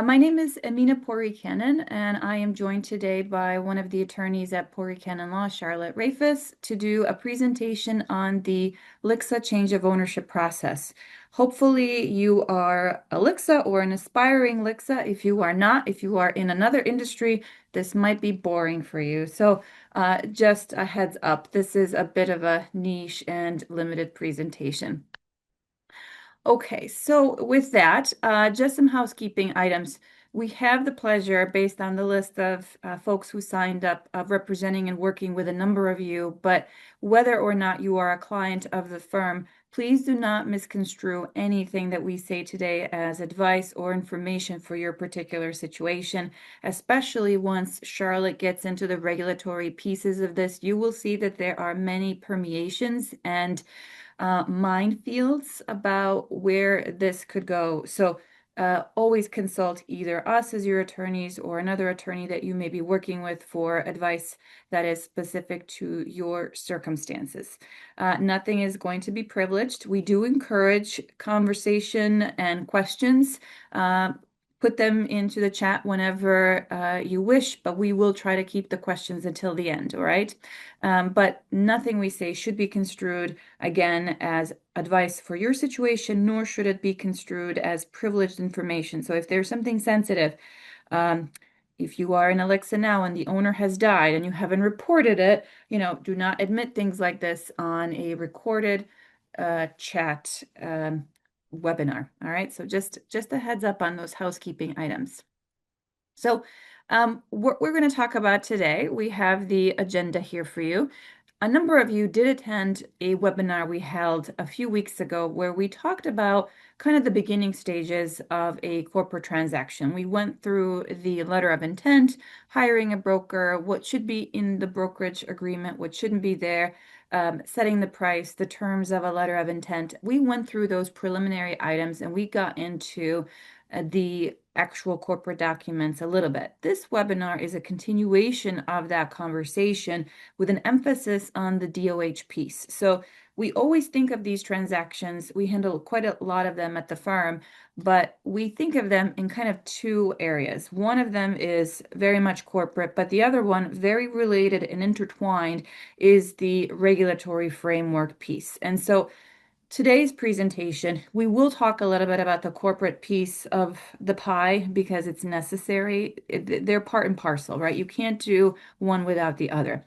My name is Amina Poricanin, and I am joined today by one of the attorneys at Poricanin Law, Charlotte Rafus, to do a presentation on the LHCSA change of ownership process. Hopefully, you are a LHCSA or an aspiring LHCSA. If you are not, if you are in another industry, this might be boring for you. So, just a heads up, this is a bit of a niche and limited presentation. Okay, so with that, just some housekeeping items. We have the pleasure, based on the list of folks who signed up, of representing and working with a number of you, but whether or not you are a client of the firm, please do not misconstrue anything that we say today as advice or information for your particular situation, especially once Charlotte gets into the regulatory pieces of this. You will see that there are many permeations and minefields about where this could go. So always consult either us as your attorneys or another attorney that you may be working with for advice that is specific to your circumstances. Nothing is going to be privileged. We do encourage conversation and questions. Put them into the chat whenever you wish, but we will try to keep the questions until the end, all right? But nothing we say should be construed, again, as advice for your situation, nor should it be construed as privileged information. So if there's something sensitive, um, if you are in Alexa now and the owner has died and you haven't reported it, do not admit things like this on a recorded chat webinar. All right, so just a heads up on those housekeeping items. So what we're going to talk about today, we have the agenda here for you. A number of you did attend a webinar we held a few weeks ago where we talked about kind of the beginning stages of a corporate transaction. We went through the letter of intent, hiring a broker, what should be in the brokerage agreement, what shouldn't be there, setting the price, the terms of a letter of intent. We went through those preliminary items and we got into the actual corporate documents a little bit. This webinar is a continuation of that conversation with an emphasis on the DOH piece. So we always think of these transactions, we handle quite a lot of them at the firm, but we think of them in kind of two areas. One of them is very much corporate, but the other one, very related and intertwined, is the regulatory framework piece. And so today's presentation, we will talk a little bit about the corporate piece of the pie because it's necessary. They're part and parcel, right? You can't do one without the other.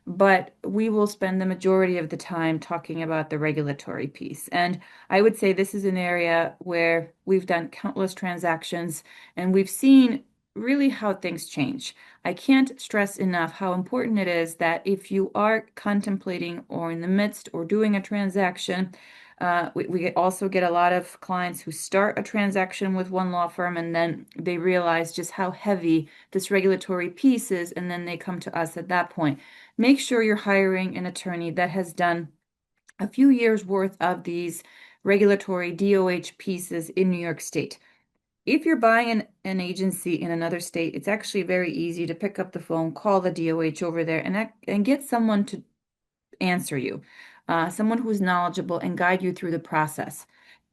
But we will spend the majority of the time talking about the regulatory piece. And I would say this is an area where we've done countless transactions and we've seen really how things change. I can't stress enough how important it is that if you are contemplating or in the midst or doing a transaction, we also get a lot of clients who start a transaction with one law firm and then they realize just how heavy this regulatory piece is, and then they come to us at that point. Make sure you're hiring an attorney that has done a few years worth of these regulatory DOH pieces in New York State. If you're buying an agency in another state, it's actually very easy to pick up the phone, call the DOH over there, and get someone to answer you, someone who's knowledgeable and guide you through the process.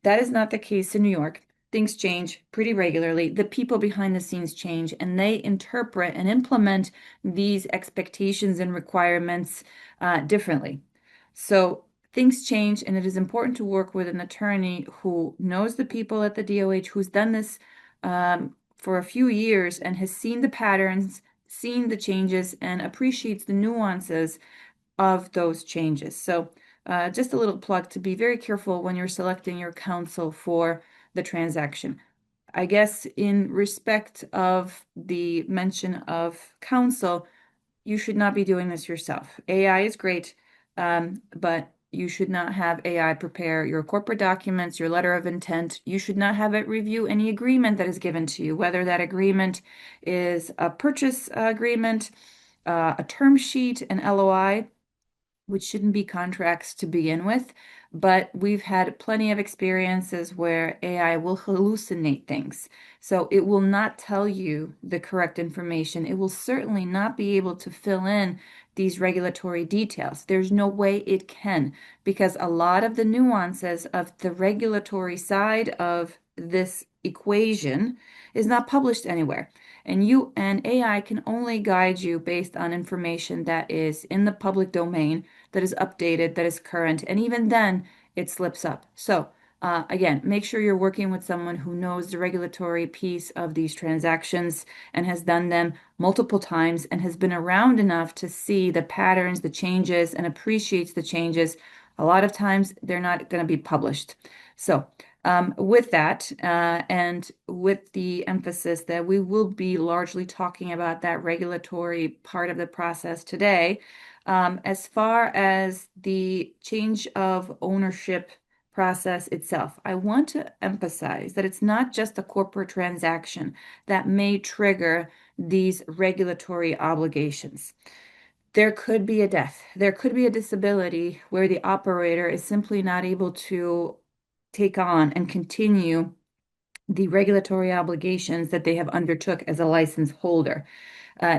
That is not the case in New York. Things change pretty regularly. The people behind the scenes change, and they interpret and implement these expectations and requirements differently. So things change, and it is important to work with an attorney who knows the people at the DOH, who's done this for a few years and has seen the patterns, seen the changes, and appreciates the nuances of those changes. So just a little plug to be very careful when you're selecting your counsel for the transaction. I guess in respect of the mention of counsel, you should not be doing this yourself. AI is great, but you should not have AI prepare your corporate documents, your letter of intent. You should not have it review any agreement that is given to you, whether that agreement is a purchase agreement, a term sheet, an LOI, which shouldn't be contracts to begin with, but we've had plenty of experiences where AI will hallucinate things. So it will not tell you the correct information. It will certainly not be able to fill in these regulatory details. There's no way it can, because a lot of the nuances of the regulatory side of this equation is not published anywhere. And AI can only guide you based on information that is in the public domain, that is updated, that is current, and even then it slips up. So again, make sure you're working with someone who knows the regulatory piece of these transactions and has done them multiple times and has been around enough to see the patterns, the changes, and appreciates the changes. A lot of times they're not going to be published. So, with that, and with the emphasis that we will be largely talking about that regulatory part of the process today, as far as the change of ownership process itself, I want to emphasize that it's not just a corporate transaction that may trigger these regulatory obligations. There could be a death, there could be a disability where the operator is simply not able to take on and continue the regulatory obligations that they have undertook as a license holder.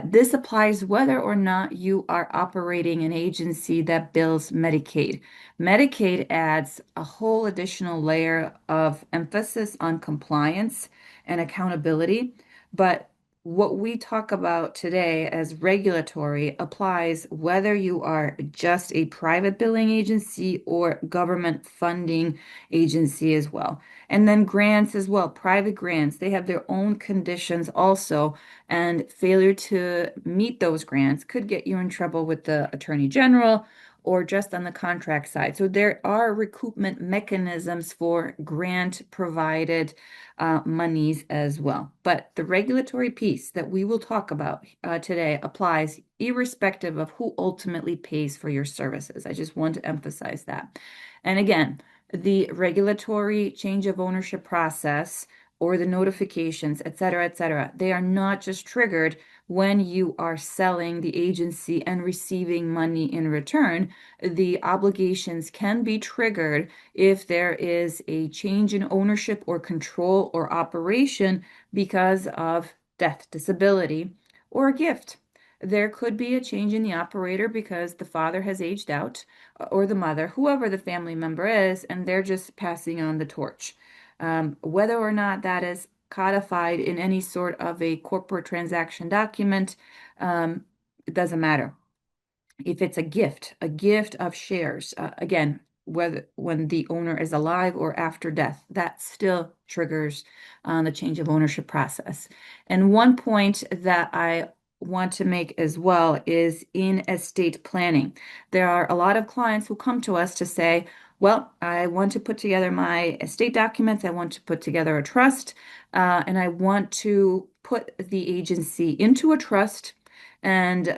This applies whether or not you are operating an agency that bills Medicaid. Medicaid adds a whole additional layer of emphasis on compliance and accountability, but what we talk about today as regulatory applies whether you are just a private billing agency or government funding agency as well. And then grants as well, private grants, they have their own conditions also, and failure to meet those grants could get you in trouble with the Attorney General or just on the contract side. So there are recoupment mechanisms for grant provided monies as well. But the regulatory piece that we will talk about today applies irrespective of who ultimately pays for your services. I just want to emphasize that. And again, the regulatory change of ownership process or the notifications, et cetera, they are not just triggered when you are selling the agency and receiving money in return. The obligations can be triggered if there is a change in ownership or control or operation because of death, disability, or a gift. There could be a change in the operator because the father has aged out, or the mother, whoever the family member is, and they're just passing on the torch. Whether or not that is codified in any sort of a corporate transaction document, it doesn't matter. If it's a gift of shares, again, whether when the owner is alive or after death, that still triggers the change of ownership process. And one point that I want to make as well is in estate planning. There are a lot of clients who come to us to say, well, I want to put together my estate documents, I want to put together a trust, and I want to put the agency into a trust, and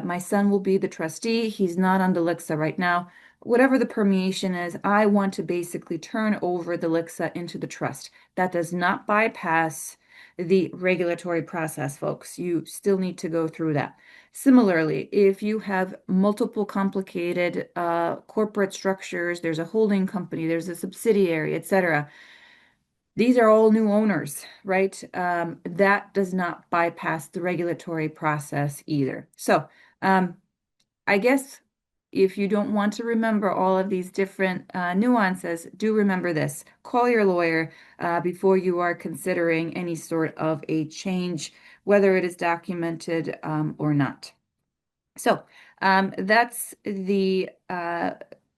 my son will be the trustee. He's not on the LHCSA right now. Whatever the permeation is, I want to basically turn over the LHCSA into the trust. That does not bypass the regulatory process, folks. You still need to go through that. Similarly, if you have multiple complicated corporate structures, there's a holding company, there's a subsidiary, etc. These are all new owners, right? That does not bypass the regulatory process either. So, I guess if you don't want to remember all of these different nuances, do remember this. Call your lawyer before you are considering any sort of a change, whether it is documented or not. So that's the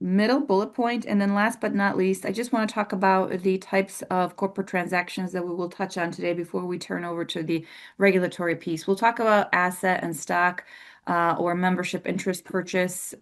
middle bullet point. And then last but not least, I just want to talk about the types of corporate transactions that we will touch on today before we turn over to the regulatory piece. We'll talk about asset and stock or membership interest purchase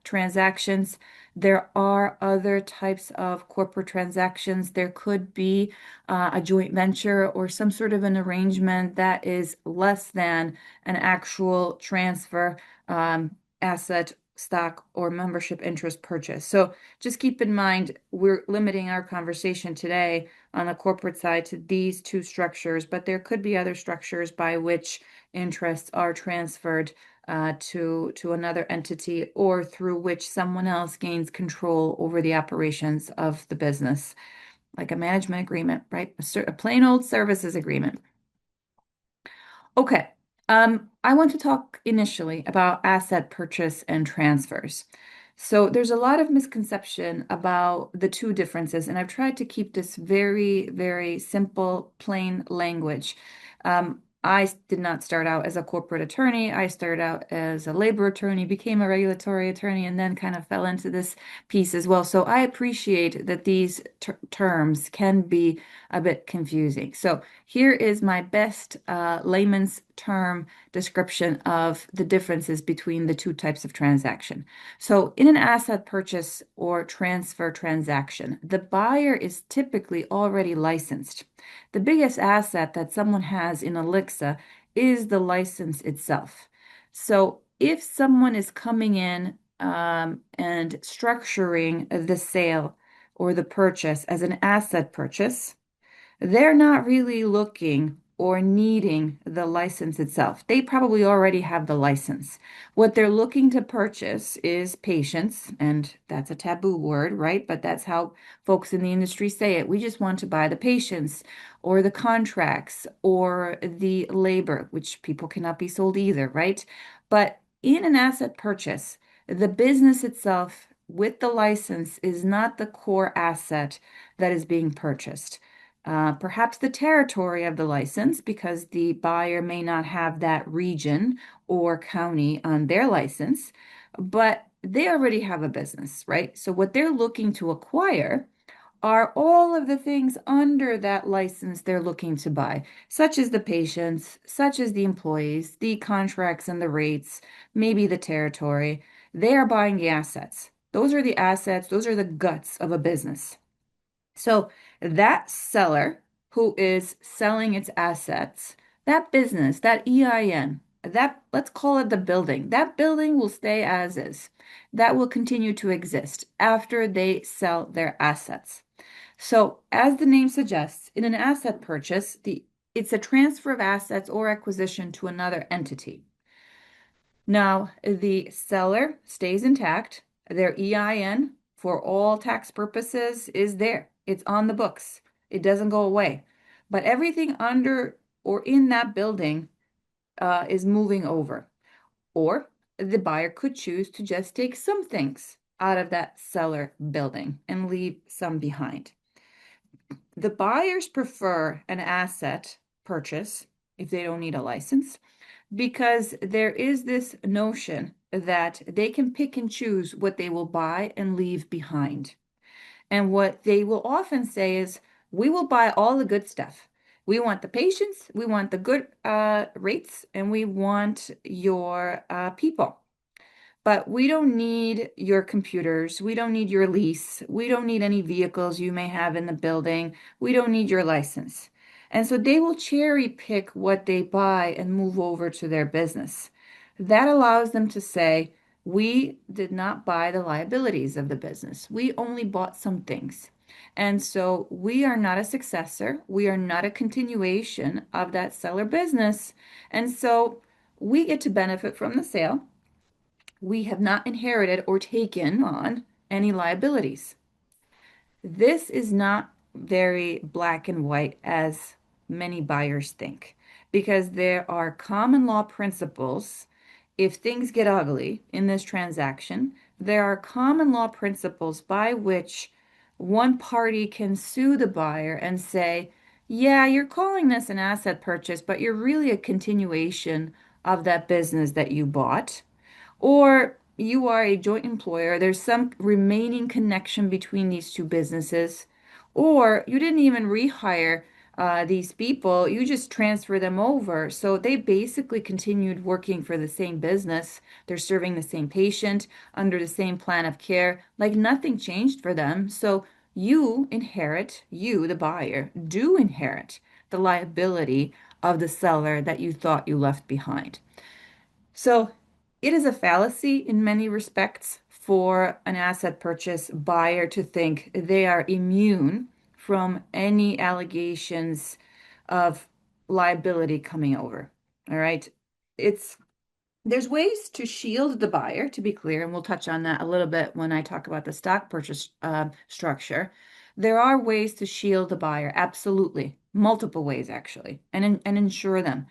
transactions. There are other types of corporate transactions. There could be a joint venture or some sort of an arrangement that is less than an actual transfer, asset, stock, or membership interest purchase. So just keep in mind, we're limiting our conversation today on the corporate side to these two structures, but there could be other structures by which interests are transferred to another entity or through which someone else gains control over the operations of the business, like a management agreement, right? A plain old services agreement. Okay, I want to talk initially about asset purchase and transfers. So there's a lot of misconception about the two differences, and I've tried to keep this very, very simple, plain language. I did not start out as a corporate attorney. I started out as a labor attorney, became a regulatory attorney, and then kind of fell into this piece as well. So I appreciate that these terms can be a bit confusing. So here is my best layman's term description of the differences between the two types of transaction. So, in an asset purchase or transfer transaction, the buyer is typically already licensed. The biggest asset that someone has in LHCSA is the license itself. So, if someone is coming in and structuring the sale or the purchase as an asset purchase, they're not really looking or needing the license itself. They probably already have the license. What they're looking to purchase is patience, and that's a taboo word, right? But that's how folks in the industry say it. We just want to buy the patience or the contracts or the labor, which people cannot be sold either, right? But in an asset purchase, the business itself with the license is not the core asset that is being purchased. Perhaps the territory of the license, because the buyer may not have that region or county on their license, but they already have a business, right? So what they're looking to acquire are all of the things under that license they're looking to buy, such as the patients, such as the employees, the contracts and the rates, maybe the territory. They are buying the assets. Those are the assets, those are the guts of a business. So that seller who is selling its assets, that business, that EIN, that let's call it the building, that building will stay as is. That will continue to exist after they sell their assets. So, as the name suggests, in an asset purchase, it's a transfer of assets or acquisition to another entity. Now, the seller stays intact. Their EIN, for all tax purposes, is there. It's on the books. It doesn't go away. But everything under or in that building is moving over. Or the buyer could choose to just take some things out of that seller building and leave some behind. The buyers prefer an asset purchase if they don't need a license, because there is this notion that they can pick and choose what they will buy and leave behind. And what they will often say is, we will buy all the good stuff. We want the patients, we want the good rates, and we want your people. But we don't need your computers. We don't need your lease. We don't need any vehicles you may have in the building. We don't need your license. And so they will cherry pick what they buy and move over to their business. That allows them to say, we did not buy the liabilities of the business. We only bought some things. And so we are not a successor. We are not a continuation of that seller business. And so we get to benefit from the sale. We have not inherited or taken on any liabilities. This is not very black and white as many buyers think, because there are common law principles. If things get ugly in this transaction, there are common law principles by which one party can sue the buyer and say, yeah, you're calling this an asset purchase, but you're really a continuation of that business that you bought. Or you are a joint employer, there's some remaining connection between these two businesses, or you didn't even rehire these people, you just transfer them over. So they basically continued working for the same business. They're serving the same patient under the same plan of care, like nothing changed for them. So you inherit, you, the buyer, do inherit the liability of the seller that you thought you left behind. So it is a fallacy in many respects for an asset purchase buyer to think they are immune from any allegations of liability coming over. All right. It's there's ways to shield the buyer, to be clear, and we'll touch on that a little bit when I talk about the stock purchase structure. There are ways to shield the buyer, absolutely, multiple ways actually, and ensure them.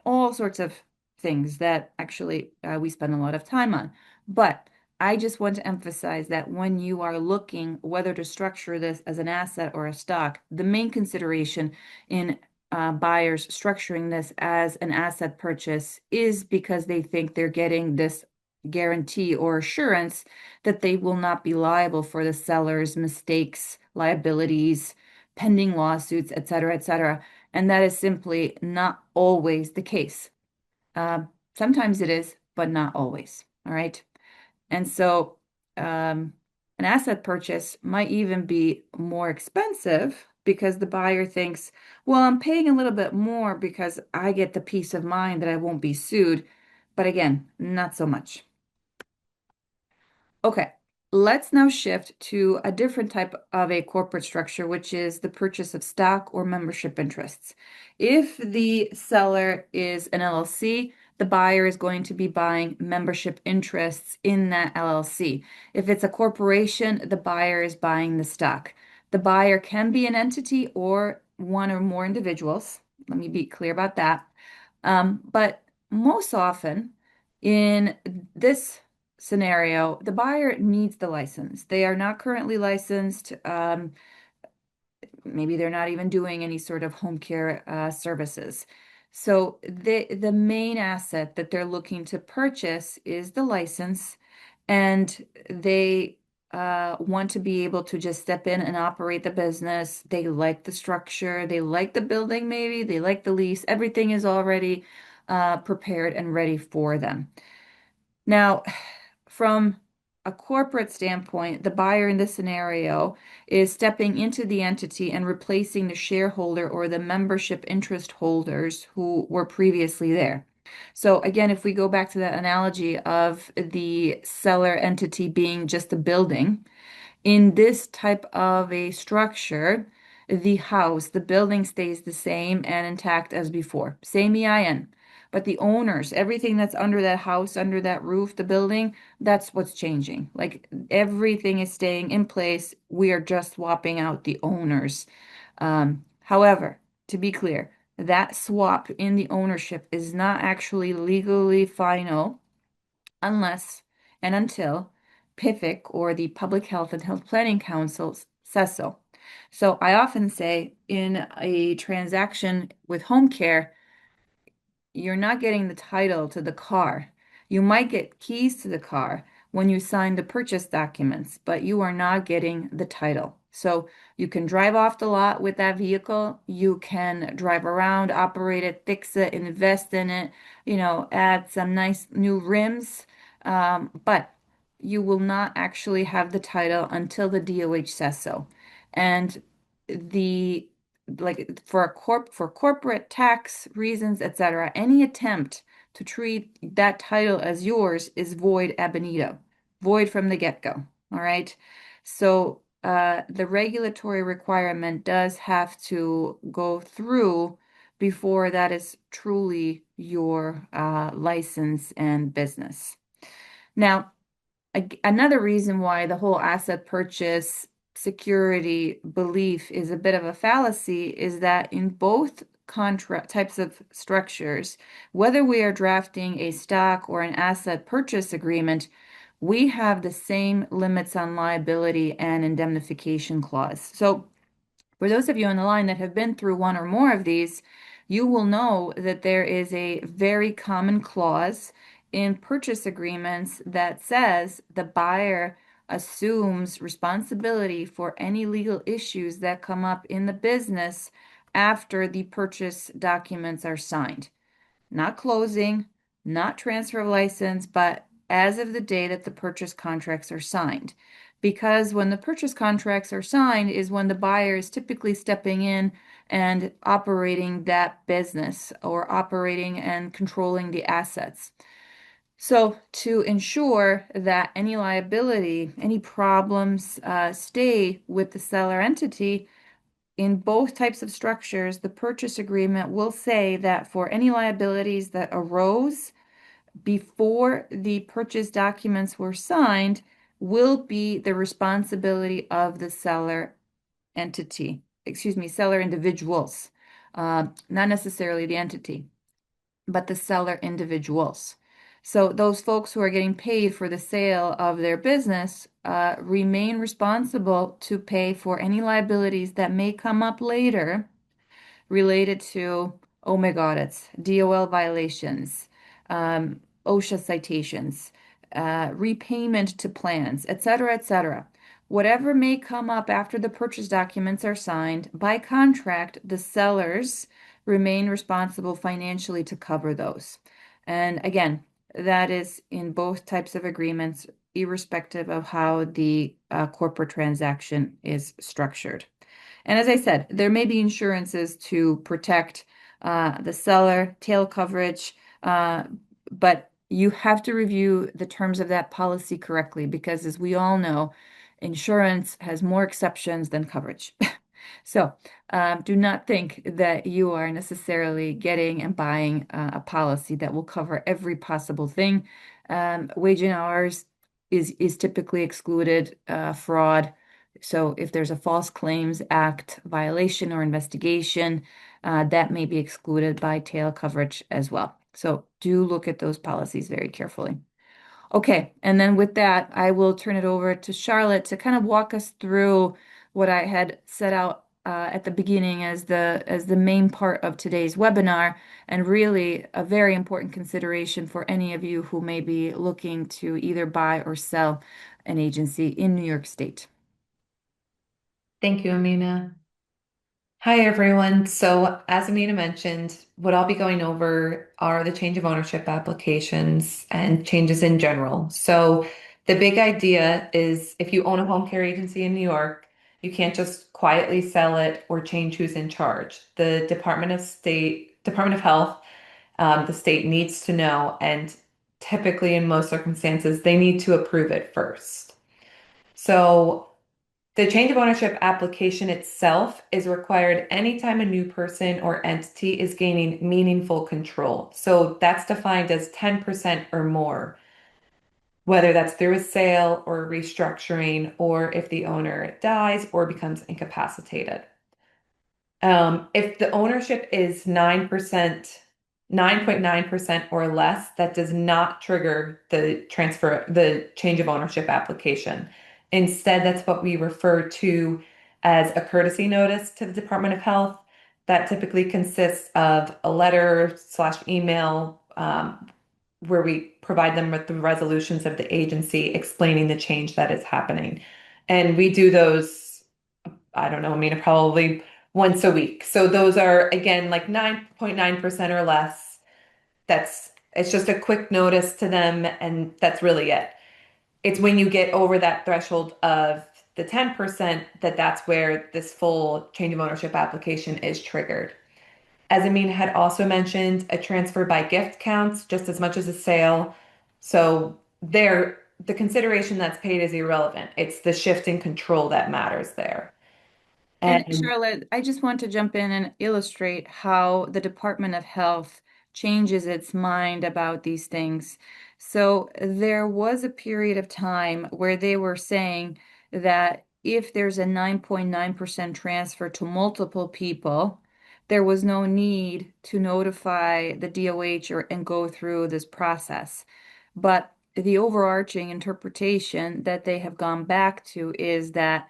All sorts of things that actually we spend a lot of time on. But I just want to emphasize that when you are looking whether to structure this as an asset or a stock, the main consideration in buyers structuring this as an asset purchase is because they think they're getting this guarantee or assurance that they will not be liable for the seller's mistakes, liabilities, pending lawsuits, et cetera, et cetera. And that is simply not always the case. Uh, Sometimes it is, but not always. All right. And so an asset purchase might even be more expensive because the buyer thinks, well, I'm paying a little bit more because I get the peace of mind that I won't be sued. But again, not so much. Okay, let's now shift to a different type of a corporate structure, which is the purchase of stock or membership interests. If the seller is an LLC, the buyer is going to be buying membership interests in that LLC. If it's a corporation, the buyer is buying the stock. The buyer can be an entity or one or more individuals. Let me be clear about that. But most often in this scenario, the buyer needs the license. They are not currently licensed. Maybe they're not even doing any sort of home care services. So the main asset that they're looking to purchase is the license, and they want to be able to just step in and operate the business. They like the structure, they like the building, maybe they like the lease. Everything is already prepared and ready for them. Now, from a corporate standpoint, the buyer in this scenario is stepping into the entity and replacing the shareholder or the membership interest holders who were previously there. So again, if we go back to that analogy of the seller entity being just a building, in this type of a structure, the house, the building stays the same and intact as before, same EIN. But the owners, everything that's under that house, under that roof, the building, that's what's changing. Like everything is staying in place. We are just swapping out the owners. However, to be clear, that swap in the ownership is not actually legally final unless and until PIFIC or the Public Health and Health Planning Council says so. So I often say in a transaction with home care, you're not getting the title to the car. You might get keys to the car when you sign the purchase documents, but you are not getting the title. So you can drive off the lot with that vehicle. You can drive around, operate it, fix it, invest in it, add some nice new rims. But you will not actually have the title until the DOH says so. And the like for corporate tax reasons, etc., any attempt to treat that title as yours is void ab initio, void from the get-go. All right. So the regulatory requirement does have to go through before that is truly your license and business. Now, another reason why the whole asset purchase security belief is a bit of a fallacy is that in both contract types of structures, whether we are drafting a stock or an asset purchase agreement, we have the same limits on liability and indemnification clause. So for those of you on the line that have been through one or more of these, you will know that there is a very common clause in purchase agreements that says the buyer assumes responsibility for any legal issues that come up in the business after the purchase documents are signed. Not closing, not transfer of license, but as of the day that the purchase contracts are signed. Because when the purchase contracts are signed is when the buyer is typically stepping in and operating that business or operating and controlling the assets. So to ensure that any liability, any problems stay with the seller entity, in both types of structures, the purchase agreement will say that for any liabilities that arose before the purchase documents were signed will be the responsibility of the seller entity, excuse me, seller individuals, not necessarily the entity, but the seller individuals. So those folks who are getting paid for the sale of their business remain responsible to pay for any liabilities that may come up later related to, oh my God, it's DOL violations, OSHA citations, repayment to plans, et cetera, et cetera. Whatever may come up after the purchase documents are signed, by contract, the sellers remain responsible financially to cover those. And again, that is in both types of agreements, irrespective of how the corporate transaction is structured. And as I said, there may be insurances to protect the seller, tail coverage, but you have to review the terms of that policy correctly because, as we all know, insurance has more exceptions than coverage. So do not think that you are necessarily getting and buying a policy that will cover every possible thing. Wage and hours is typically excluded, fraud. So if there's a False Claims Act violation or investigation, that may be excluded by tail coverage as well. So do look at those policies very carefully. Okay, and then with that, I will turn it over to Charlotte to kind of walk us through what I had set out at the beginning as the main part of today's webinar, and really a very important consideration for any of you who may be looking to either buy or sell an agency in New York State. Thank you, Amina. Hi, everyone. So, as Amina mentioned, what I'll be going over are the change of ownership applications and changes in general. So, the big idea is if you own a home care agency in New York, you can't just quietly sell it or change who's in charge. The Department of Health, the state needs to know, and typically in most circumstances, they need to approve it first. So, the change of ownership application itself is required anytime a new person or entity is gaining meaningful control. So that's defined as 10% or more, whether that's through a sale or restructuring, or if the owner dies or becomes incapacitated. If the ownership is 9.9% or less, that does not trigger the change of ownership application. Instead, that's what we refer to as a courtesy notice to the Department of Health. That typically consists of a letter slash email where we provide them with the resolutions of the agency explaining the change that is happening. And we do those, I don't know, I mean, probably once a week. So those are again like 9.9% or less. It's just a quick notice to them, and that's really it. It's when you get over that threshold of the 10% that's where this full change of ownership application is triggered. As Amin had also mentioned, a transfer by gift counts just as much as a sale. So there, the consideration that's paid is irrelevant. It's the shift in control that matters there. And And Charlotte, I just want to jump in and illustrate how the Department of Health changes its mind about these things. So there was a period of time where they were saying that if there's a 9.9% transfer to multiple people, there was no need to notify the DOH and go through this process. But the overarching interpretation that they have gone back to is that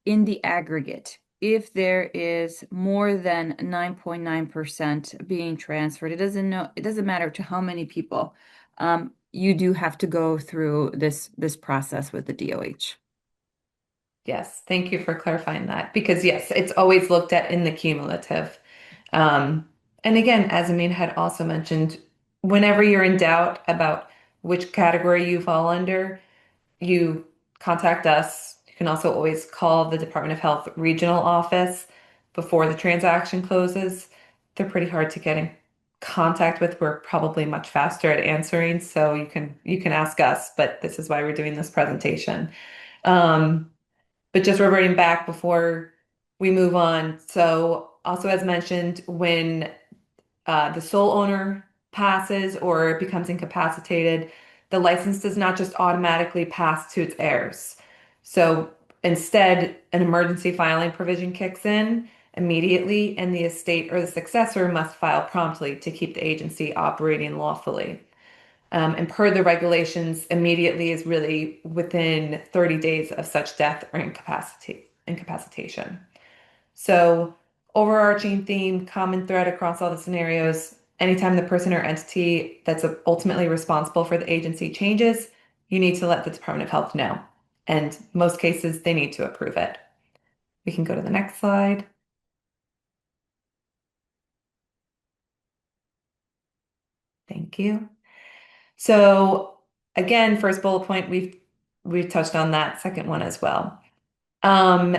in the aggregate, if there is more than 9.9% being transferred, it doesn't matter to how many people. You do have to go through this process with the DOH. yes, thank you for clarifying that because yes, it's always looked at in the cumulative. Um, and again, as Amin had also mentioned, whenever you're in doubt about which category you fall under, you contact us. You can also always call the Department of Health regional office before the transaction closes. They're pretty hard to get in contact with. We're probably much faster at answering, so you can ask us, but this is why we're doing this presentation. Um, but just reverting back before we move on. So also as mentioned, when the sole owner passes or becomes incapacitated, the license does not just automatically pass to its heirs. So instead, an emergency filing provision kicks in immediately, and the estate or the successor must file promptly to keep the agency operating lawfully. And per the regulations, immediately is really within 30 days of such death or incapacitation. So, overarching theme, common thread across all the scenarios, anytime the person or entity that's ultimately responsible for the agency changes, you need to let the Department of Health know. And most cases, they need to approve it. We can go to the next slide. Thank you. So again, first bullet point, we've touched on that second one as well. Um,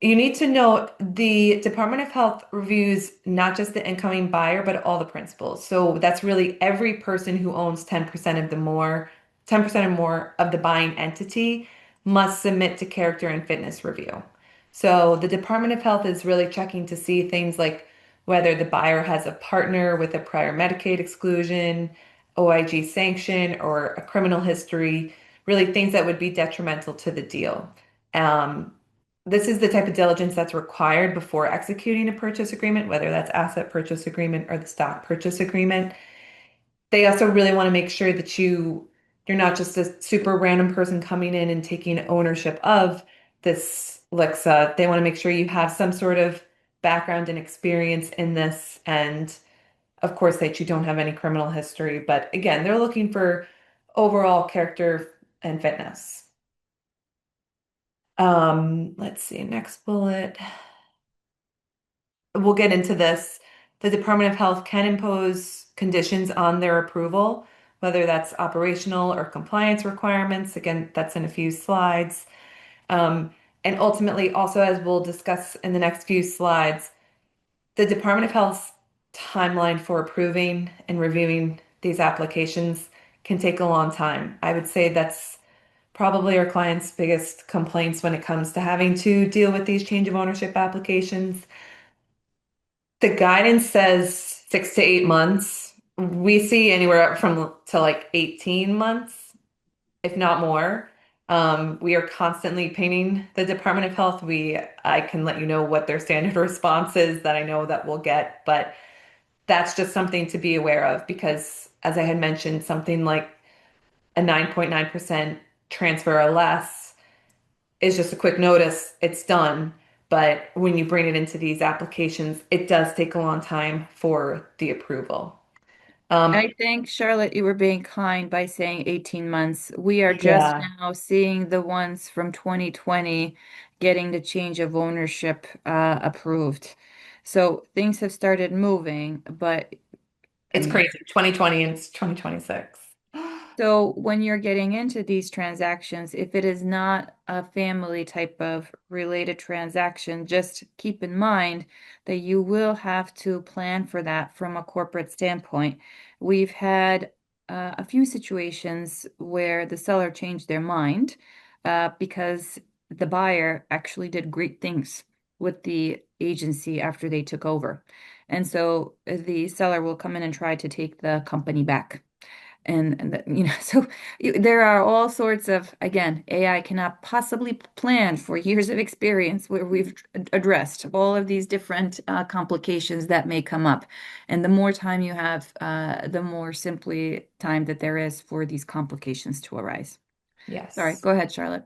You need to know the Department of Health reviews not just the incoming buyer, but all the principals. So that's really every person who owns 10% of the more, 10% or more of the buying entity must submit to character and fitness review. So the Department of Health is really checking to see things like whether the buyer has a partner with a prior Medicaid exclusion, OIG sanction, or a criminal history, really things that would be detrimental to the deal. Um, this is the type of diligence that's required before executing a purchase agreement, whether that's asset purchase agreement or the stock purchase agreement. They also really want to make sure that you're not just a super random person coming in and taking ownership of this LHCSA. They want to make sure you have some sort of background and experience in this, and of course that you don't have any criminal history. But again, they're looking for overall character and fitness. Let's see, next bullet. We'll get into this. The Department of Health can impose conditions on their approval, whether that's operational or compliance requirements. Again, that's in a few slides. Um, and ultimately, also, as we'll discuss in the next few slides, the Department of Health's timeline for approving and reviewing these applications can take a long time. I would say that's probably our clients' biggest complaints when it comes to having to deal with these change of ownership applications. The guidance says 6 to 8 months. We see anywhere up from to like 18 months, if not more. We are constantly pinging the Department of Health. I can let you know what their standard response is that I know that we'll get, but that's just something to be aware of because, as I had mentioned, something like a 9.9% transfer or less is just a quick notice, it's done. But when you bring it into these applications, it does take a long time for the approval. Um, I think, Charlotte, you were being kind by saying 18 months. We are just yeah, now seeing the ones from 2020 getting the change of ownership approved. So things have started moving, but it's and crazy. 2020 and it's 2026. so when you're getting into these transactions, if it is not a family type of related transaction, just keep in mind that you will have to plan for that from a corporate standpoint. We've had a few situations where the seller changed their mind because the buyer actually did great things with the agency after they took over. And so the seller will come in and try to take the company back. So there are all sorts of, again, AI cannot possibly plan for years of experience where we've addressed all of these different complications that may come up. And the more time you have, the more simply time that there is for these complications to arise. Sorry, Yes. go ahead, Charlotte.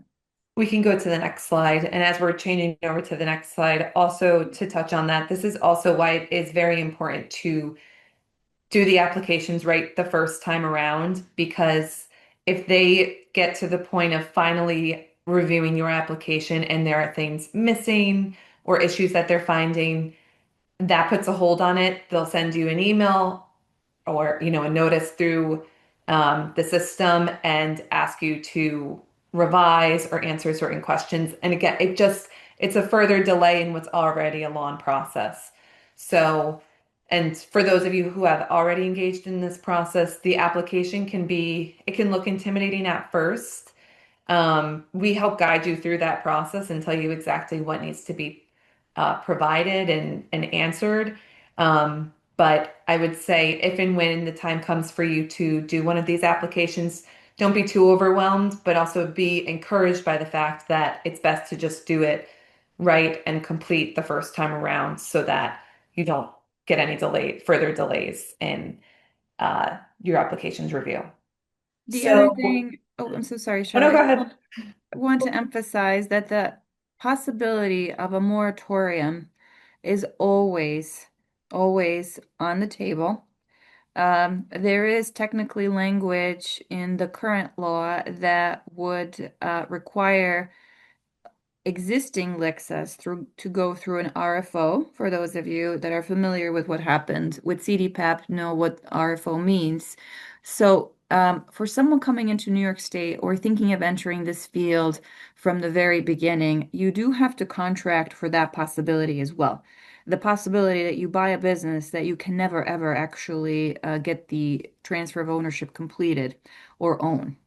We can go to the next slide. And as we're changing over to the next slide, also to touch on that, this is also why it is very important to do the applications right the first time around, because if they get to the point of finally reviewing your application and there are things missing or issues that they're finding, that puts a hold on it. They'll send you an email or a notice through the system and ask you to revise or answer certain questions. And again, it's a further delay in what's already a long process. So, and for those of you who have already engaged in this process, the application it can look intimidating at first. We help guide you through that process and tell you exactly what needs to be provided and answered. But I would say if and when the time comes for you to do one of these applications, don't be too overwhelmed, but also be encouraged by the fact that it's best to just do it right and complete the first time around so that you don't get any further delays in your application's review. The other So, thing, oh, I'm so sorry, oh no, go Charlotte. ahead. I want to emphasize that the possibility of a moratorium is always, always on the table. There is technically language in the current law that would require existing Lexus through to go through an RFO. For those of you that are familiar with what happened with CDPAP, know what RFO means. So, for someone coming into New York State or thinking of entering this field from the very beginning, you do have to contract for that possibility as well. The possibility that you buy a business that you can never ever actually get the transfer of ownership completed or own.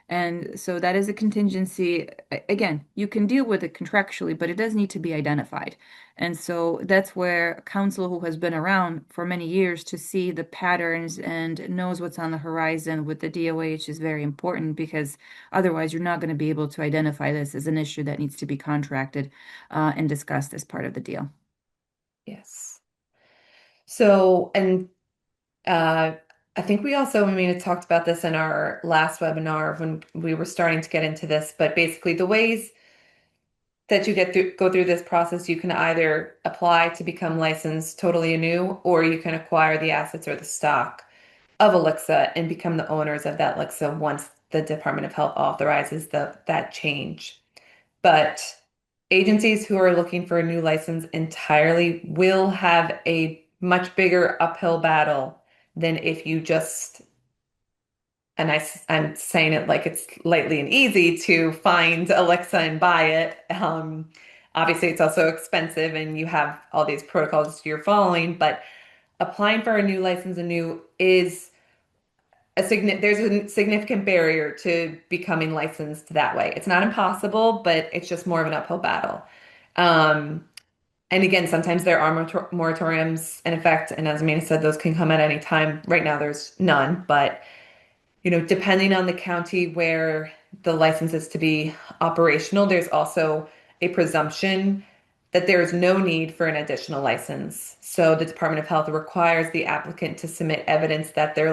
And so that is a contingency. Again, you can deal with it contractually, but it does need to be identified. And so that's where counsel who has been around for many years to see the patterns and knows what's on the horizon with the DOH is very important because otherwise you're not going to be able to identify this as an issue that needs to be contracted and discussed as part of the deal. Yes. So, and uh, I think we also, I mean, talked about this in our last webinar when we were starting to get into this, but basically the ways that you go through this process, you can either apply to become licensed totally anew, or you can acquire the assets or the stock of Alexa and become the owners of that Alexa once the Department of Health authorizes that change. But agencies who are looking for a new license entirely will have a much bigger uphill battle than if you just, and I'm saying it like it's lightly and easy to find Alexa and buy it. Obviously, it's also expensive and you have all these protocols you're following, but applying for a new license anew is there's a significant barrier to becoming licensed that way. It's not impossible, but it's just more of an uphill battle. Um, and again, sometimes there are moratoriums in effect, and as Amanda said, those can come at any time. Right now, there's none, but depending on the county where the license is to be operational, there's also a presumption that there is no need for an additional license. So the Department of Health requires the applicant to submit evidence that their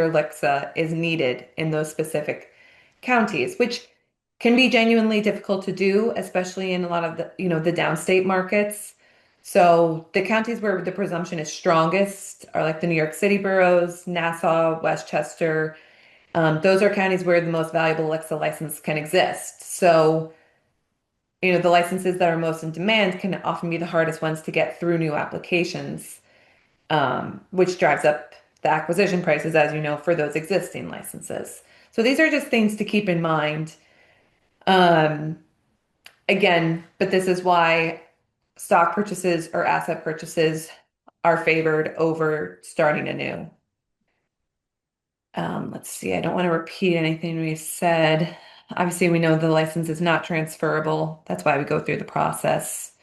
Alexa is needed in those specific counties, which can be genuinely difficult to do, especially in a lot of the downstate markets. So the counties where the presumption is strongest are like the New York City boroughs, Nassau, Westchester. Those are counties where the most valuable Alexa license can exist. So, the licenses that are most in demand can often be the hardest ones to get through new applications, which drives up the acquisition prices, as you know, for those existing licenses. So these are just things to keep in mind. Um, Again, but this is why stock purchases or asset purchases are favored over starting anew. Let's see, I don't want to repeat anything we said. Obviously, we know the license is not transferable. That's why we go through the process.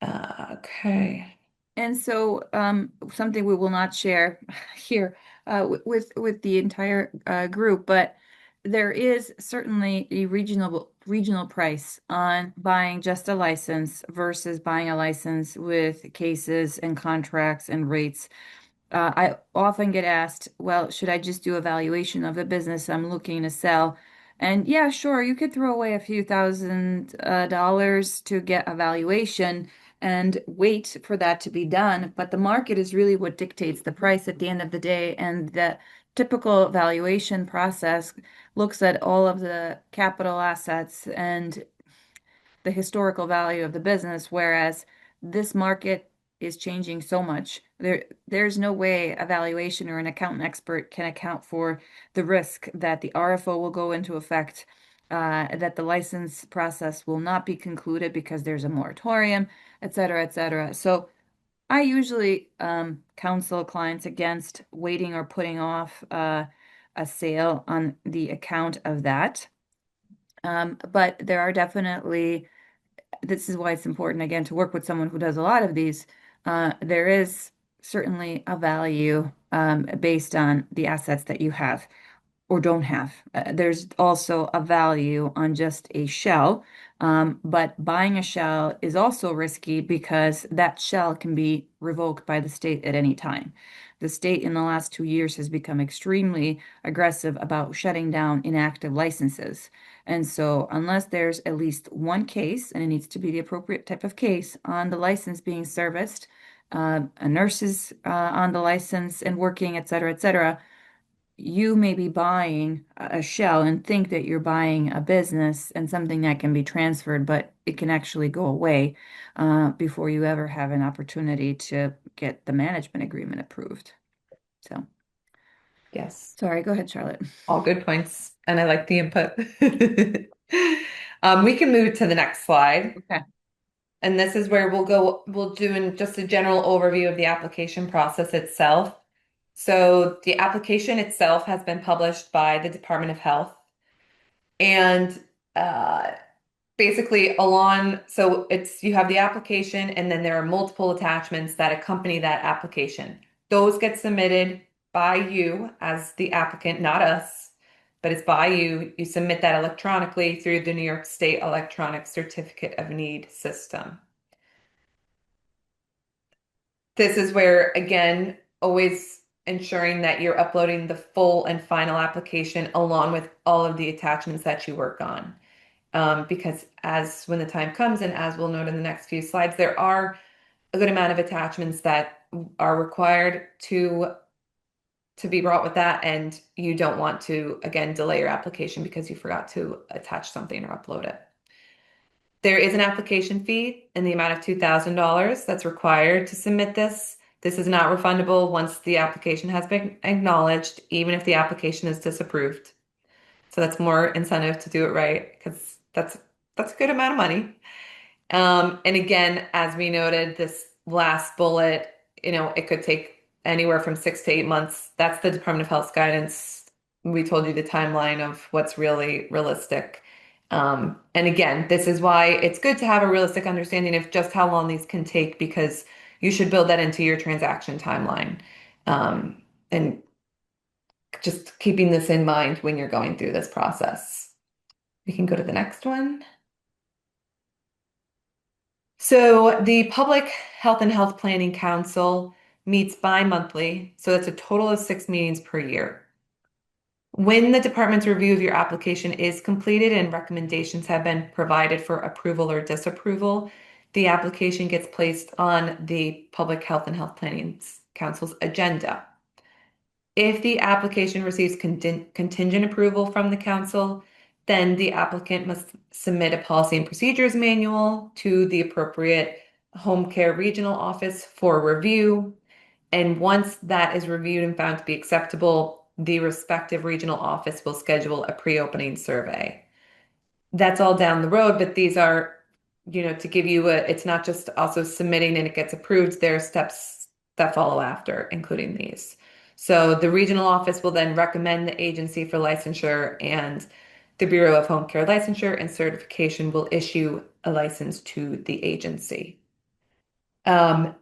Okay. And so, something we will not share here with the entire group, but there is certainly a regional price on buying just a license versus buying a license with cases and contracts and rates. I often get asked, well, should I just do a valuation of the business I'm looking to sell? And yeah, sure, you could throw away a few thousand dollars to get a valuation and wait for that to be done. But the market is really what dictates the price at the end of the day. And the typical valuation process looks at all of the capital assets and the historical value of the business, whereas this market is changing so much. There's no way a valuation or an accountant expert can account for the risk that the RFO will go into effect, that the license process will not be concluded because there's a moratorium, et cetera, et cetera. So I usually counsel clients against waiting or putting off a sale on the account of that. But there are definitely this is why it's important again to work with someone who does a lot of these. There is certainly a value based on the assets that you have. or don't have. There's also a value on just a shell, but buying a shell is also risky because that shell can be revoked by the state at any time. The state in the last 2 years has become extremely aggressive about shutting down inactive licenses. And so, unless there's at least one case, and it needs to be the appropriate type of case, on the license being serviced, a nurse is on the license and working, et cetera, you may be buying a shell and think that you're buying a business and something that can be transferred, but it can actually go away before you ever have an opportunity to get the management agreement approved. So, Yes, sorry, go ahead, Charlotte. all good points. And I like the input. We can move to the next slide. Okay. And this is where we'll do just a general overview of the application process itself. So the application itself has been published by the Department of Health. And uh, basically along, so it's you have the application and then there are multiple attachments that accompany that application. Those get submitted by you as the applicant, not us, but it's by you. You submit that electronically through the New York State Electronic Certificate of Need system. This is where, again, always ensuring that you're uploading the full and final application along with all of the attachments that you work on. Because as when the time comes, and as we'll note in the next few slides, there are a good amount of attachments that are required to be brought with that, and you don't want to, again, delay your application because you forgot to attach something or upload it. There is an application fee in the amount of $2,000 that's required to submit this. This is not refundable once the application has been acknowledged, even if the application is disapproved. So that's more incentive to do it right because that's a good amount of money. And again, as we noted, this last bullet, it could take anywhere from 6 to 8 months. That's the Department of Health's guidance. We told you the timeline of what's really realistic. And again, this is why it's good to have a realistic understanding of just how long these can take because you should build that into your transaction timeline. And just keeping this in mind when you're going through this process. We can go to the next one. So the Public Health and Health Planning Council meets bi-monthly, so that's a total of 6 meetings per year. When the department's review of your application is completed and recommendations have been provided for approval or disapproval, the application gets placed on the Public Health and Health Planning Council's agenda. If the application receives contingent approval from the council, then the applicant must submit a policy and procedures manual to the appropriate home care regional office for review. And once that is reviewed and found to be acceptable, the respective regional office will schedule a pre-opening survey. That's all down the road, but these are, to give you it's not just also submitting and it gets approved. There are steps that follow after, including these. So the regional office will then recommend the agency for licensure, and the Bureau of Home Care Licensure and Certification will issue a license to the agency. Um,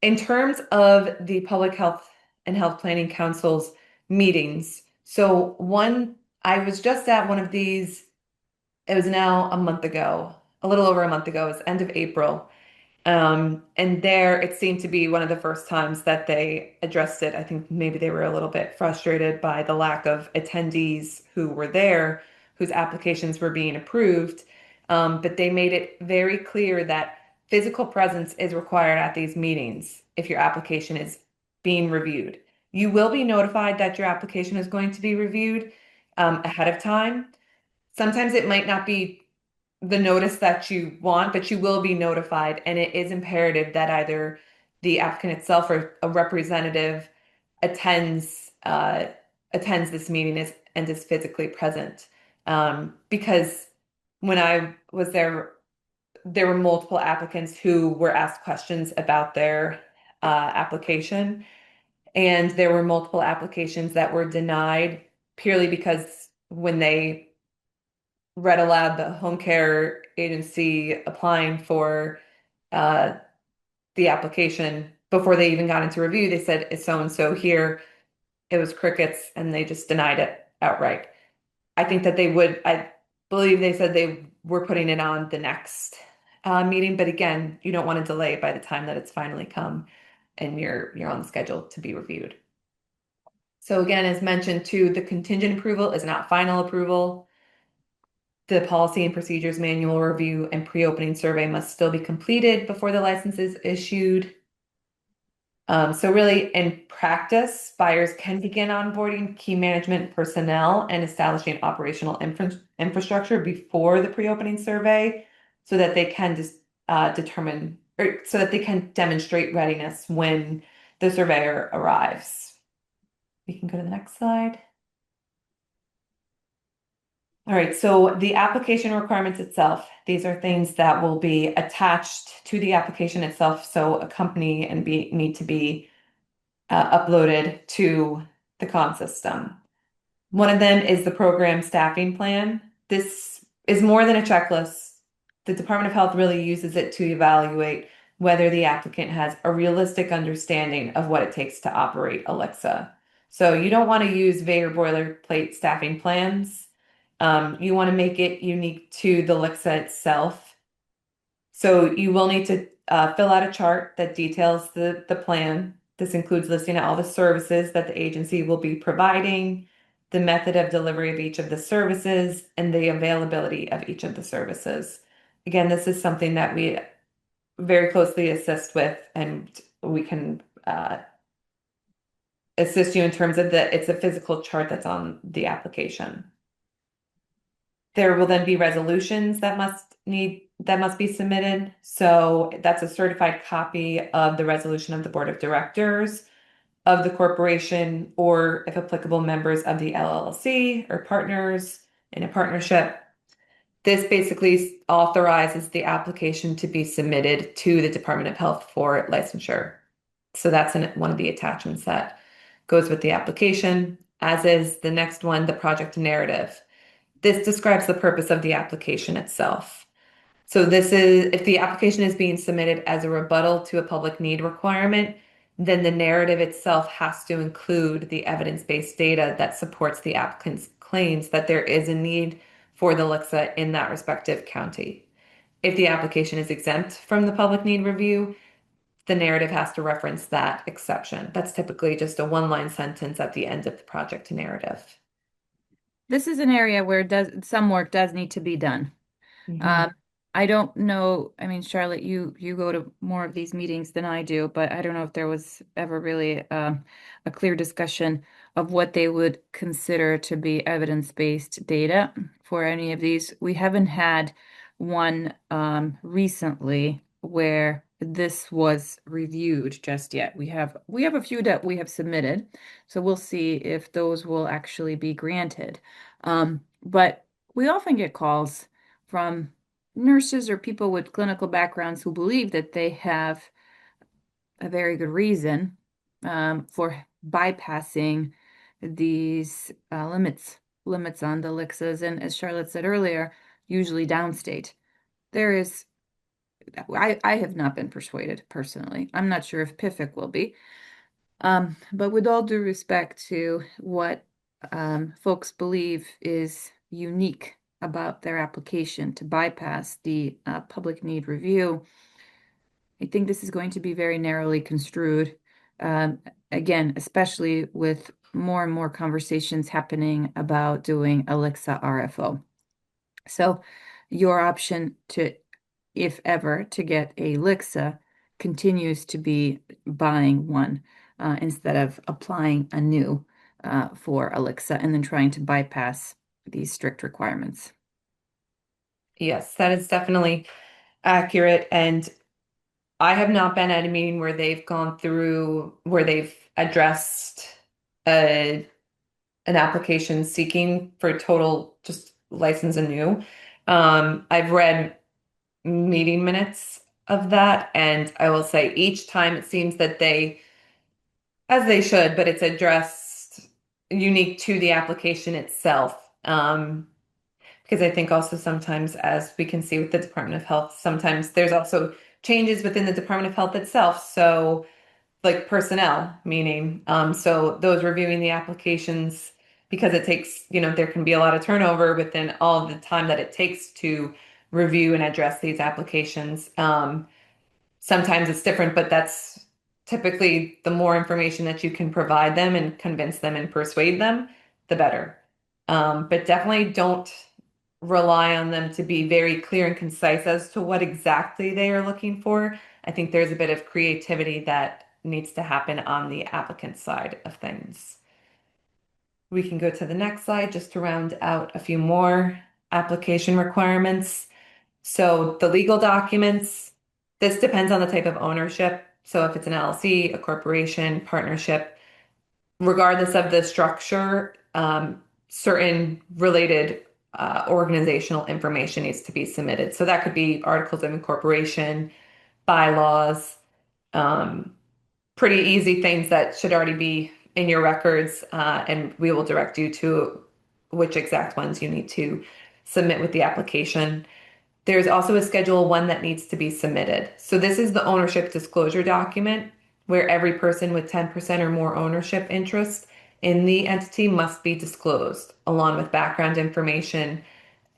in terms of the Public Health and Health Planning Council's meetings, so I was just at one of these. It was now a month ago, a little over a month ago. It was end of April. And there it seemed to be one of the first times that they addressed it. I think maybe they were a little bit frustrated by the lack of attendees who were there, whose applications were being approved. But they made it very clear that physical presence is required at these meetings if your application is being reviewed. You will be notified that your application is going to be reviewed ahead of time. Sometimes it might not be the notice that you want, but you will be notified, and it is imperative that either the applicant itself or a representative attends attends this meeting and is physically present. Because when I was there, there were multiple applicants who were asked questions about their application, and there were multiple applications that were denied purely because when they read aloud the home care agency applying for uh, the application before they even got into review. They said, it's so and so here. It was crickets, and they just denied it outright. I think that they would, I believe they said they were putting it on the next meeting, but again, you don't want to delay it by the time that it's finally come and you're on the schedule to be reviewed. So again, as mentioned too, the contingent approval is not final approval. The policy and procedures manual review and pre-opening survey must still be completed before the license is issued. So really, in practice, buyers can begin onboarding key management personnel and establishing operational infrastructure before the pre-opening survey so that they can just determine or so that they can demonstrate readiness when the surveyor arrives. We can go to the next slide. All right, so the application requirements itself, these are things that will be attached to the application itself, so accompany and need to be uploaded to the con system. One of them is the program staffing plan. This is more than a checklist. The Department of Health really uses it to evaluate whether the applicant has a realistic understanding of what it takes to operate Alexa. So you don't want to use vague or boilerplate staffing plans. You want to make it unique to the Alexa itself. So you will need to fill out a chart that details the plan. This includes listing all the services that the agency will be providing, the method of delivery of each of the services, and the availability of each of the services. Again, this is something that we very closely assist with, and we can assist you in terms of it's a physical chart that's on the application. There will then be resolutions that must be submitted. So that's a certified copy of the resolution of the board of directors of the corporation, or if applicable, members of the LLC or partners in a partnership. This basically authorizes the application to be submitted to the Department of Health for licensure. So that's one of the attachments that goes with the application, as is the next one, the project narrative. This describes the purpose of the application itself. So this is, if the application is being submitted as a rebuttal to a public need requirement, then the narrative itself has to include the evidence-based data that supports the applicant's claims that there is a need for the LHCSA in that respective county. If the application is exempt from the public need review, the narrative has to reference that exception. That's typically just a one-line sentence at the end of the project narrative. This is an area where some work does need to be done. Mhm. Um, I don't know. I mean, Charlotte, you go to more of these meetings than I do, but I don't know if there was ever really a clear discussion of what they would consider to be evidence-based data for any of these. We haven't had one recently where this was reviewed just yet. We have a few that we have submitted, so we'll see if those will actually be granted. But we often get calls from nurses or people with clinical backgrounds who believe that they have a very good reason for bypassing these limits on the LHCSAs. And as Charlotte said earlier, usually downstate. There is, I have not been persuaded personally. I'm not sure if PIFIC will be. But with all due respect to what folks believe is unique about their application to bypass the public need review, I think this is going to be very narrowly construed. Um, Again, especially with more and more conversations happening about doing Alexa RFO. So your option to, if ever, to get a Alexa continues to be buying one instead of applying a new for Alexa and then trying to bypass these strict requirements. Yes, that is definitely accurate. And I have not been at a meeting where they've addressed a, an application seeking for total just license anew. I've read meeting minutes of that, and I will say each time it seems that as they should, but it's addressed unique to the application itself. Because I think also sometimes, as we can see with the Department of Health, sometimes there's also changes within the Department of Health itself. So, like personnel, meaning, so those reviewing the applications because it takes, there can be a lot of turnover within all the time that it takes to review and address these applications. Sometimes it's different, but that's typically the more information that you can provide them and convince them and persuade them, the better. But definitely don't rely on them to be very clear and concise as to what exactly they are looking for. I think there's a bit of creativity that needs to happen on the applicant side of things. We can go to the next slide just to round out a few more application requirements. So the legal documents, this depends on the type of ownership. So if it's an LLC, a corporation, partnership, regardless of the structure, certain related organizational information needs to be submitted. So that could be articles of incorporation, bylaws, um, pretty easy things that should already be in your records, and we will direct you to which exact ones you need to submit with the application. There's also a Schedule 1 that needs to be submitted. So this is the ownership disclosure document where every person with 10% or more ownership interest in the entity must be disclosed, along with background information,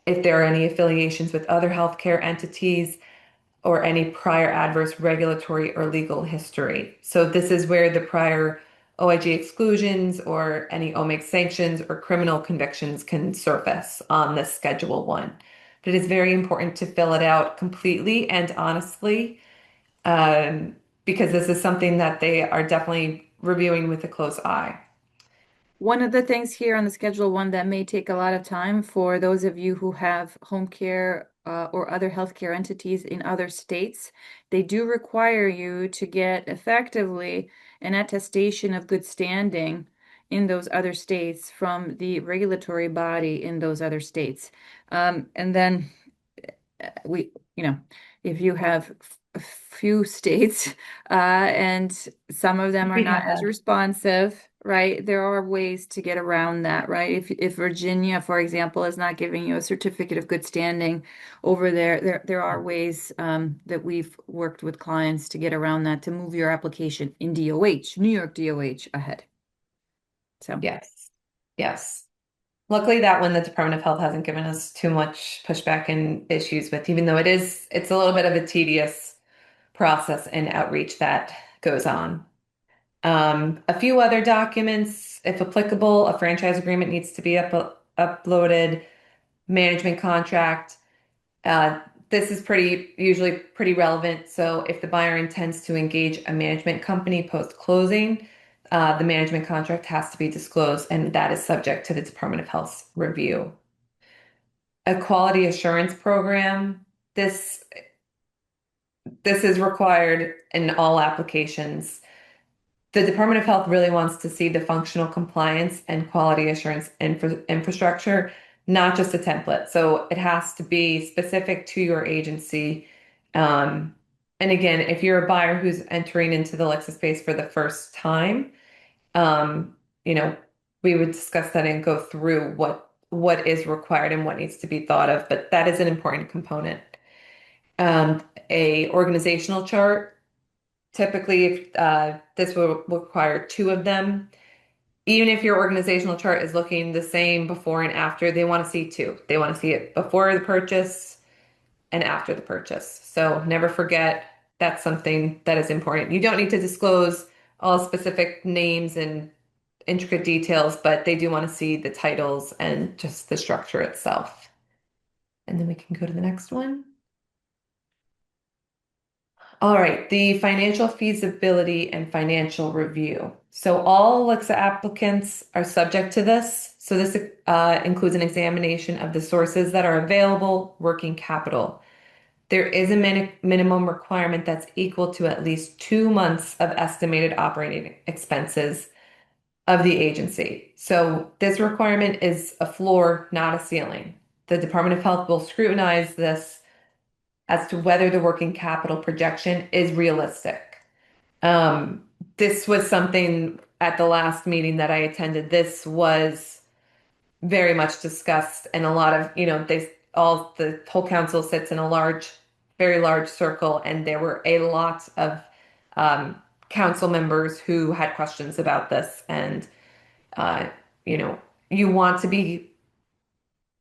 if there are any affiliations with other healthcare entities, or any prior adverse regulatory or legal history. So this is where the prior OIG exclusions or any OMIG sanctions or criminal convictions can surface on this Schedule 1. But it is very important to fill it out completely and honestly, um, because this is something that they are definitely reviewing with a close eye. One of the things here on the Schedule 1 that may take a lot of time for those of you who have home care or other healthcare entities in other states, they do require you to get effectively an attestation of good standing in those other states from the regulatory body in those other states. And then we, if you have a few states and some of them are We not have as that. responsive, right? There are ways to get around that, right? If Virginia, for example, is not giving you a certificate of good standing over there, there are ways that we've worked with clients to get around that to move your application in DOH, New York DOH ahead. So. Yes. Yes. Luckily, that one the Department of Health hasn't given us too much pushback and issues with, even though it's a little bit of a tedious process and outreach that goes on. A few other documents, if applicable, a franchise agreement needs to be uploaded, management contract. Uh, this is usually pretty relevant. So if the buyer intends to engage a management company post-closing, the management contract has to be disclosed, and that is subject to the Department of Health's review. A quality assurance program. This is required in all applications. The Department of Health really wants to see the functional compliance and quality assurance infrastructure, not just a template. So it has to be specific to your agency. Um, and again, if you're a buyer who's entering into the Lexus space for the first time, um, you know, we would discuss that and go through what is required and what needs to be thought of. But that is an important component. A organizational chart. Typically, if this will require two of them. Even if your organizational chart is looking the same before and after, they want to see two. They want to see it before the purchase and after the purchase. So never forget that's something that is important. You don't need to disclose all specific names and intricate details, but they do want to see the titles and just the structure itself. And then we can go to the next one. All right, the financial feasibility and financial review. So all Alexa applicants are subject to this. So this includes an examination of the sources that are available, working capital. There is a minimum requirement that's equal to at least 2 months of estimated operating expenses of the agency. So this requirement is a floor, not a ceiling. The Department of Health will scrutinize this as to whether the working capital projection is realistic. Um, this was something at the last meeting that I attended. This was very much discussed, and a lot of, the whole council sits in a very large circle, and there were a lot of council members who had questions about this, and uh, you know, you want to be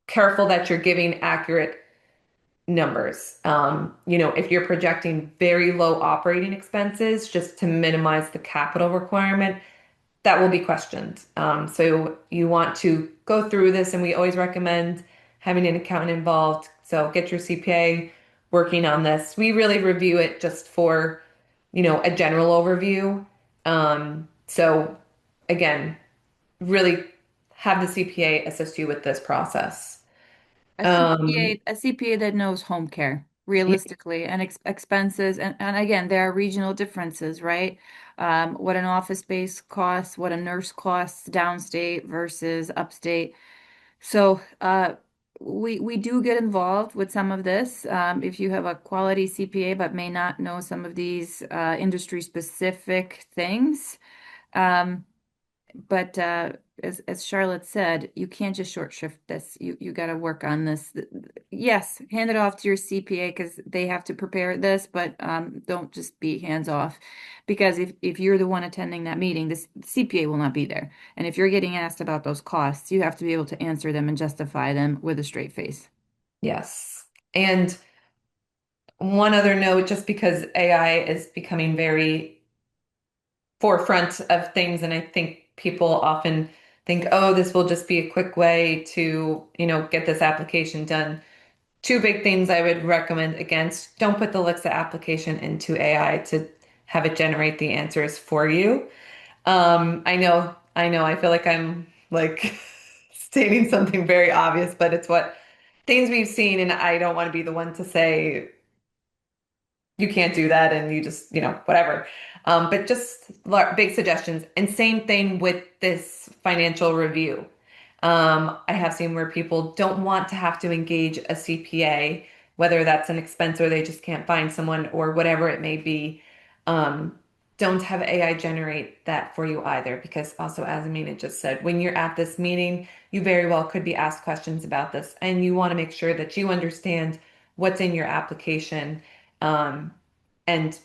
careful that you're giving accurate numbers. If you're projecting very low operating expenses just to minimize the capital requirement, that will be questioned. So you want to go through this, and we always recommend having an accountant involved. So get your CPA working on this. We really review it just for, a general overview. So again, really have the CPA assist you with this process. Um, A CPA that knows home care yeah, realistically and expenses. And again, there are regional differences, right? What an office space costs, what a nurse costs downstate versus upstate. So we do get involved with some of this. If you have a quality CPA but may not know some of these industry specific things. Um, but as Charlotte said, you can't just short shift this. You got to work on this. Yes, hand it off to your CPA because they have to prepare this, but don't just be hands off. Because if you're the one attending that meeting, this CPA will not be there. And if you're getting asked about those costs, you have to be able to answer them and justify them with a straight face. yes. And one other note, just because AI is becoming very forefront of things, and I think people often think, oh, this will just be a quick way to, get this application done. Two big things I would recommend against: don't put the Lixa application into AI to have it generate the answers for you. I feel like I'm like stating something very obvious, but it's what things we've seen, and I don't want to be the one to say you can't do that and you just, whatever. But just big suggestions. And same thing with this financial review. I have seen where people don't want to have to engage a CPA, whether that's an expense or they just can't find someone or whatever it may be. Um, don't have AI generate that for you either, because also, as Amina just said, when you're at this meeting, you very well could be asked questions about this, and you want to make sure that you understand what's in your application. Um, and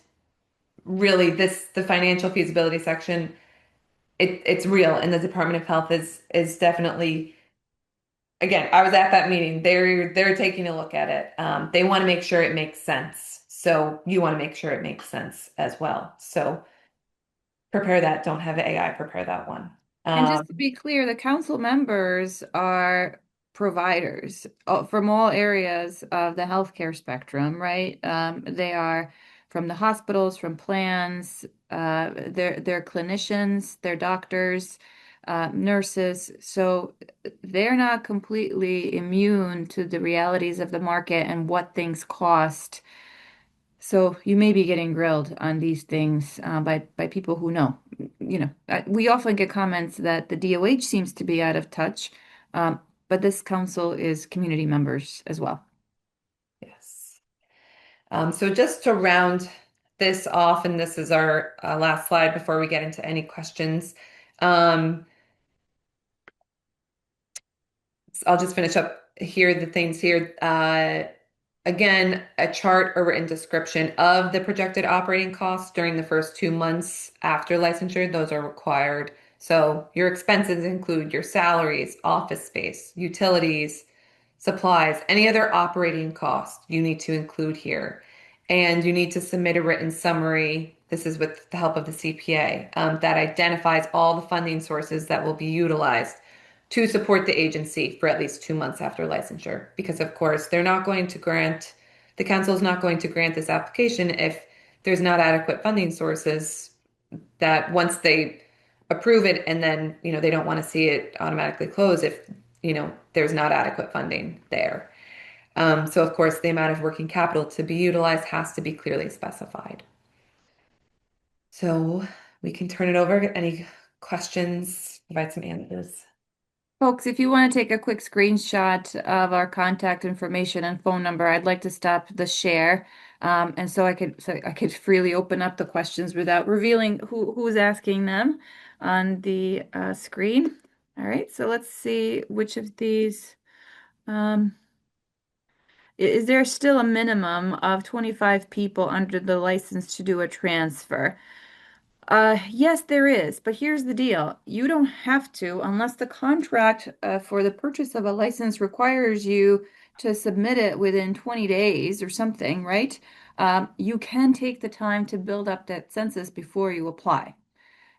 really, the financial feasibility section, it's real, and the Department of Health is definitely, again, I was at that meeting. They're taking a look at it. They want to make sure it makes sense. So you want to make sure it makes sense as well. So prepare that. Don't have AI prepare that one. And just to Um, be clear, the council members are providers from all areas of the healthcare spectrum, right? They are from the hospitals, from plans, they're clinicians, they're doctors, nurses. So they're not completely immune to the realities of the market and what things cost. So you may be getting grilled on these things by people who know. We often get comments that the DOH seems to be out of touch, but this council is community members as well. yes. So just to round this off, and this is our last slide before we get into any questions. Um, I'll just finish up here the things here. Again, a chart or written description of the projected operating costs during the first 2 months after licensure. Those are required. So your expenses include your salaries, office space, utilities, supplies, any other operating cost you need to include here. And you need to submit a written summary. This is with the help of the CPA, that identifies all the funding sources that will be utilized to support the agency for at least 2 months after licensure. Because, of course, the council is not going to grant this application if there's not adequate funding sources that once they approve it and then, they don't want to see it automatically close if, there's not adequate funding there. So, of course, the amount of working capital to be utilized has to be clearly specified. So we can turn it over. Any questions? Provide some answers. Folks, if you want to take a quick screenshot of our contact information and phone number, I'd like to stop the share. And so I could freely open up the questions without revealing who's asking them on the screen. All right, so let's see which of these. Um, is there still a minimum of 25 people under the license to do a transfer? Yes, there is, but here's the deal. You don't have to unless the contract for the purchase of a license requires you to submit it within 20 days or something, right? You can take the time to build up that census before you apply.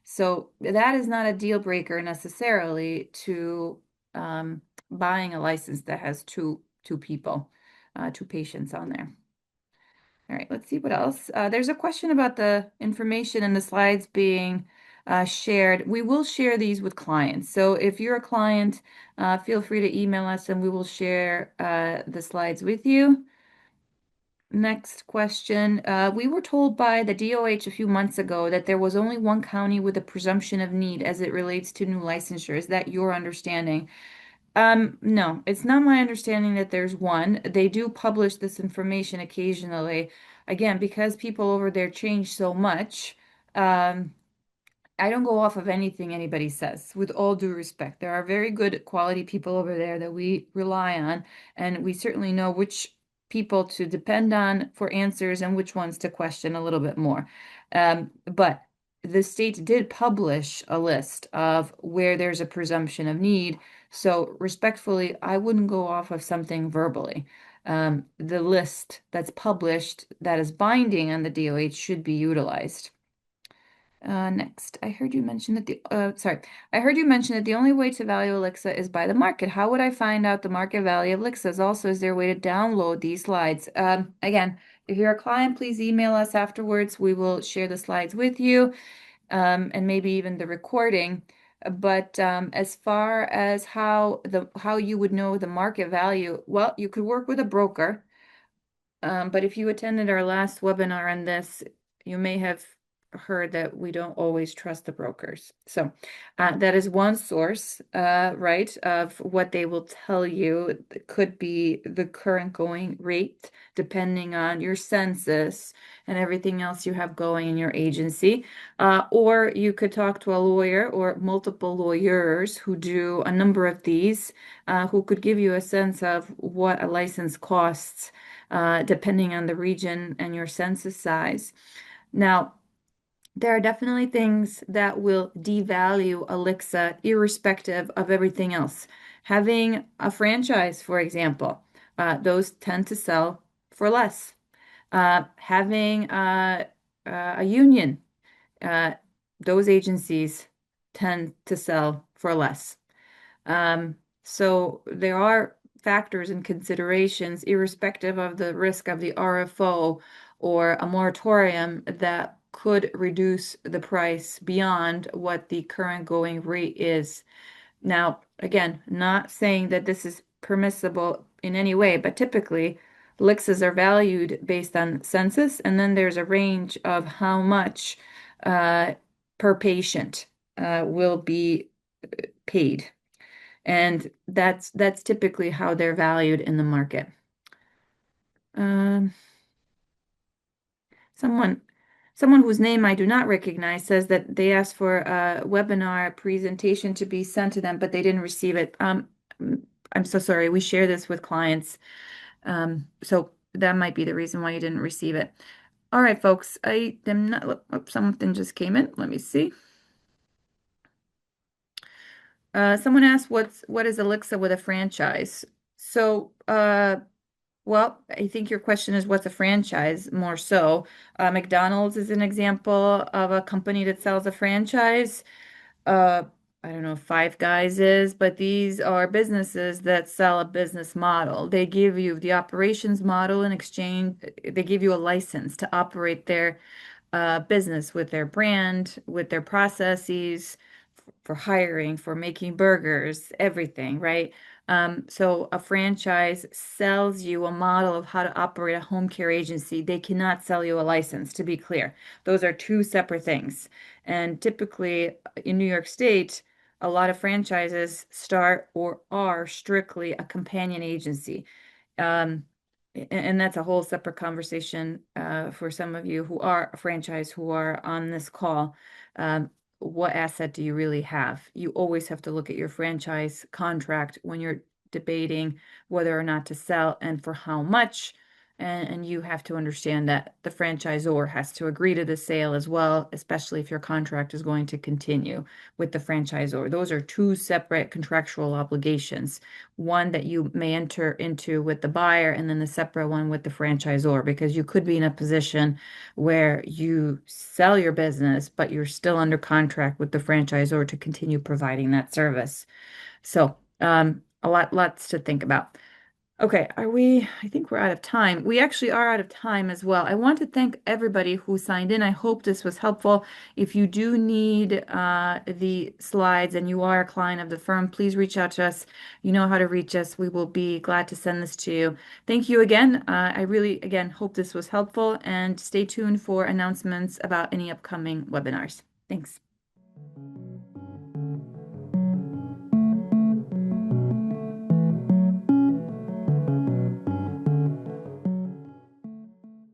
So that is not a deal breaker necessarily to buying a license that has two people, two patients on there. All right, let's see what else. There's a question about the information and the slides being shared. We will share these with clients. So if you're a client, feel free to email us and we will share the slides with you. Next question. We were told by the DOH a few months ago that there was only one county with a presumption of need as it relates to new licensure. Is that your understanding? No, it's not my understanding that there's one. They do publish this information occasionally. Again, because people over there change so much, um, I don't go off of anything anybody says, with all due respect. There are very good quality people over there that we rely on, and we certainly know which people to depend on for answers and which ones to question a little bit more. But the state did publish a list of where there's a presumption of need. So respectfully, I wouldn't go off of something verbally. The list that's published that is binding on the DOH should be utilized. Next, I heard you mention that I heard you mention that the only way to value Alexa is by the market. How would I find out the market value of Alexas? Also, is there a way to download these slides? Again, if you're a client, please email us afterwards. We will share the slides with you, and maybe even the recording. But as far as how you would know the market value, well, you could work with a broker. But if you attended our last webinar on this, you may have heard that we don't always trust the brokers. So that is one source, right, of what they will tell you. It could be the current going rate, depending on your census and everything else you have going in your agency. Or you could talk to a lawyer or multiple lawyers who do a number of these, who could give you a sense of what a license costs depending on the region and your census size. Now, there are definitely things that will devalue Alexa irrespective of everything else. Having a franchise, for example, those tend to sell for less. Having a union, uh, those agencies tend to sell for less. So there are factors and considerations, irrespective of the risk of the RFO or a moratorium, that could reduce the price beyond what the current going rate is. Now, again, not saying that this is permissible in any way, but typically LICSs are valued based on census, and then there's a range of how much uh, per patient will be paid. And that's typically how they're valued in the market. Um, someone someone whose name I do not recognize says that they asked for a webinar presentation to be sent to them, but they didn't receive it. I'm so sorry. We share this with clients. So that might be the reason why you didn't receive it. All right, folks. I am not, oh, something just came in. Let me see. Someone asked what is Alexa with a franchise? So, well, I think your question is what's a franchise more so. McDonald's is an example of a company that sells a franchise. Uh, I don't know if Five Guys is, but these are businesses that sell a business model. They give you the operations model in exchange. They give you a license to operate their business with their brand, with their processes, for hiring, for making burgers, everything, right? So a franchise sells you a model of how to operate a home care agency. They cannot sell you a license, to be clear. Those are two separate things. And typically in New York State, a lot of franchises start or are strictly a companion agency. Um, and that's a whole separate conversation for some of you who are a franchise who are on this call. What asset do you really have? You always have to look at your franchise contract when you're debating whether or not to sell and for how much. And you have to understand that the franchisor has to agree to the sale as well, especially if your contract is going to continue with the franchisor. Those are two separate contractual obligations. One that you may enter into with the buyer, and then the separate one with the franchisor, because you could be in a position where you sell your business, but you're still under contract with the franchisor to continue providing that service. So, lots to think about. Okay, I think we're out of time. We actually are out of time as well. I want to thank everybody who signed in. I hope this was helpful. If you do need the slides and you are a client of the firm, please reach out to us. You know how to reach us. We will be glad to send this to you. Thank you again. I really, again, hope this was helpful, and stay tuned for announcements about any upcoming webinars. Thanks.